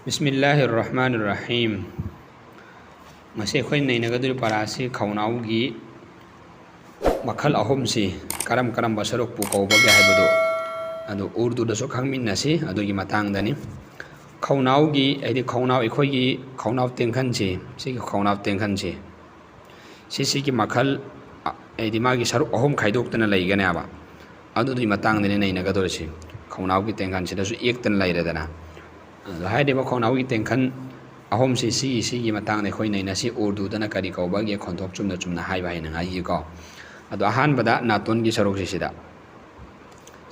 बिस्मिल्लाहिर्रहमानिर्रहीम मसे खोई नैनगदुरी परासी खौनाउगी मखल अहुमसी करम करम बसरुक पुकौबगे हाइबदो अदो उर्दू दसो खंगमिन्नसी अदुगी मतांगदनी खौनाउगी आइदि खौनाउ एखोइगी खौनाउ तेंखनसी सिगी खौनाउ तेंखनसी सिसिगी मखल आइदि मागी सरुक अहुम खाइदोक्तना लैगनेबा अदुगी मतांगदनी नैनगदुरसी खौनाउगी तेंखनसीदसु एकतन लैरेदना हाइदेबा खौनाउगी तेंखन अहोम सिगी मतांग खोई नैनसी उर्दूदना करी कौबगे खोंथोक चुमना चुमना हाइबा हाइनगाइको अदो अहानबदा नातोनगी सरुकसिदा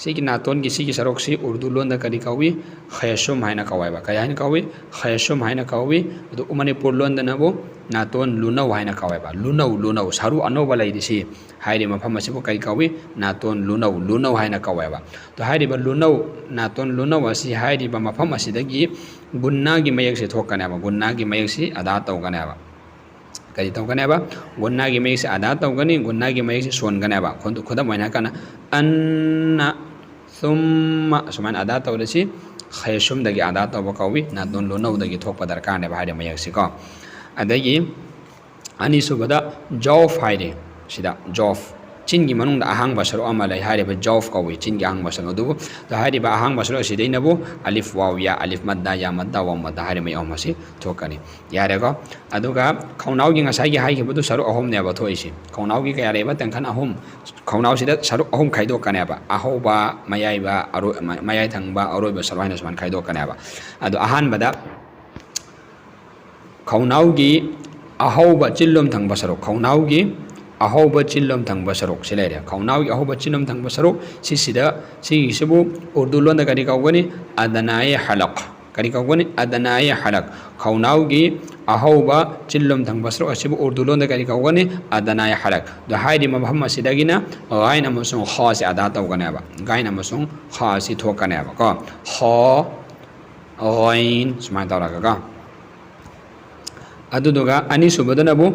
सिगी नातोनगी सिगी सरुकसी उर्दू लोनदा करी कौवी खयसुम हाइना कौवाइबा कय हाइना कौवी खयसुम हाइना कौवी अदो मणिपुर लोनदनाबो नातोन लुनौ हाइना कौवाइबा लुनौ सारु अनौबा लैदिसी हाइरे मफम असिबो करी कौवी नातोन लुनौ हाइना कौवाइबा तो हाइरेबा लुनौ नातोन लुनौ असी हाइरेबा मफम असिदगी गुन्नागी मयकसे थोकनेबा गुन्नागी मयकसी अदा तौगनेबा करी तौगनेबा गुन्नागी मयकसे अदा तौगनी गुन्नागी मयकसे सोनगनेबा खुदम होइना kana अन्ना सुम्मा सुमान अदा तौरसी खयसुम दगी अदा तौबा कौवी नातोन लुनौ दगी थोकपा दरकारनेबा हाइरे मयकसे को अदगी अनिसुबदा जौफ हाइरे सिदा जौफ चिनगी मनुंग अहांग बसरो अमा लै हाइरेबा जौफ कौवी चिनगी अहांग बसरो अदुबु तो हाइरेबा अहांग बसरो सिदैनबु अलिफ वाव या अलिफ मद्दा या मद्दा वाव मद्दा हाइरे मै अमसी थोकनी यारेको अदुगा खौनाउगी ngसाइगी हाइखिबदु सरु अहोम नेबा थोइसि खौनाउगी कया रेबा तेंखन अहोम खौनाउसिदा सरु अहोम खाइदोकनेबा अहोबा मयाइबा अरो मयाइ थंगबा अरोइबा सरु हाइना समान खाइदोकनेबा अदु अहानबदा खौनाउगी अहोबा चिल्लोम थंगबा सरु खौनाउगी अहोबा चिल्लोम थंगबा सरुक सिलेरे खौनाउगी अहोबा चिल्लोम थंगबा सरुक सिसिदा सिगिसबु उर्दू लोनदा करी कौगनी अदनाए हलक करी कौगनी अदनाए हलक खौनाउगी अहोबा चिल्लोम थंगबा सरुक असिबु उर्दू लोनदा करी कौगनी अदनाए हलक दो हाइरि मफम असिदगिना गाइन अमसुंग ख से अदा तौगनेबा गाइन अमसुंग ख असि थोकनेबा को ख गाइन सुमाय तौरगा को अदुदुगा अनिसुबदनबु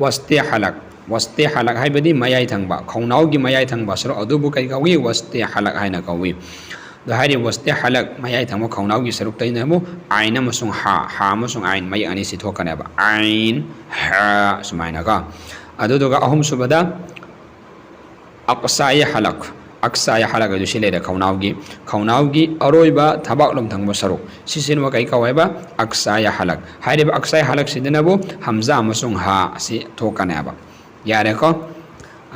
वस्ते हलक हाइबदी मयाइ थंगबा खौनाउगी मयाइ थंगबा सरो अदुबु कई कौवी वस्ते हलक हाइना कौवी दो हाइरि वस्ते हलक मयाइ थंगबा खौनाउगी सरुक तैनबु आइन अमसुंग हा अमसुंग आइन मय अनि सि थोकनेबा आइन हा सुमाइना का अदुदुगा अहुम सुबदा अक्साय हलक अदु सिलेरे खौनाउगी अरोइबा थबाकलम थंगबा सरुक सिसिनवा कई कौवाइबा अक्साय हलक हाइरिबा अक्साय हलक सिदनबु हमजा अमसुंग हा असि थोकनेबा यारेको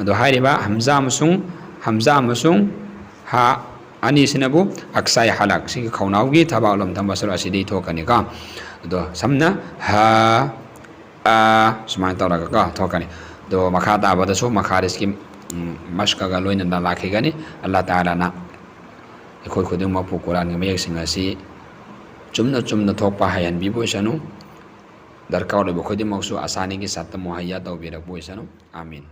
अदो हाइरिबा हमजा अमसुंग हा अनि सिनबु अक्साय हलक सि खौनाउगी थबाकलम थंगबा सरुक असि थोकनी का अदो समना हा आ सुमान तौरगा का थोकनी दो मखा ताबदसो मखारिसकी मस्कगा लोइना लाखिगनी अल्लाह ताला ना एखोइ खुदिंग मपु कुरान मयकसिंग असि चुमना थोकपा हायन बिबोइसनु दरकार ओइबो खुदिंग मक्सु आसानी की सत्त मुहैया तौबिरक बोइसनु आमीन।